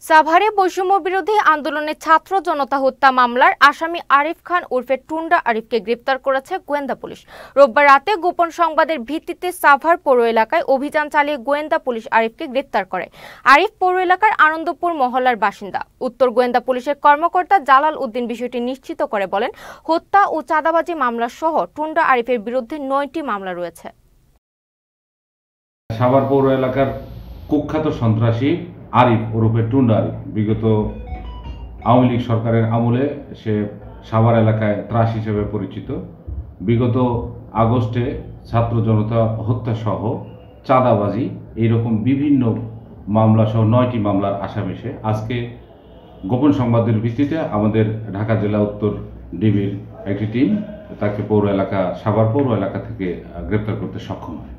সাভারে বৈষম্য বিরোধী আন্দোলনে ছাত্র জনতা হত্যা মামলার আসামি আরিফ খান ওরফে টুন্ডা আরিফকে গ্রেপ্তার করেছে গোয়েন্দা পুলিশ। রোববার রাতে গোপন সংবাদের ভিত্তিতে সাভার পৌর এলাকায় অভিযান চালিয়ে গোয়েন্দা পুলিশ আরিফকে গ্রেপ্তার করে। আরিফ পৌর এলাকার আনন্দপুর মহল্লার বাসিন্দা। উত্তর গোয়েন্দা পুলিশের কর্মকর্তা জালাল উদ্দিন বিষয়টি নিশ্চিত করে বলেন, হত্যা ও চাঁদাবাজি মামলা সহ টুন্ডা আরিফের বিরুদ্ধে 9টি মামলা রয়েছে। সাভার পৌর এলাকার কুখ্যাত সন্ত্রাসী আরিফ ওরফে টুন্ডা আরিফ বিগত আওয়ামী লীগ সরকারের আমলে সে সাভার এলাকায় ত্রাস হিসেবে পরিচিত। বিগত আগস্টে ছাত্র জনতা হত্যা সহ চাঁদাবাজি এইরকম বিভিন্ন মামলা সহ 9টি মামলার আসামি সে। আজকে গোপন সংবাদের ভিত্তিতে আমাদের ঢাকা জেলা উত্তর ডিবির একটি টিম তাকে সাভার পৌর এলাকা থেকে গ্রেপ্তার করতে সক্ষম হয়।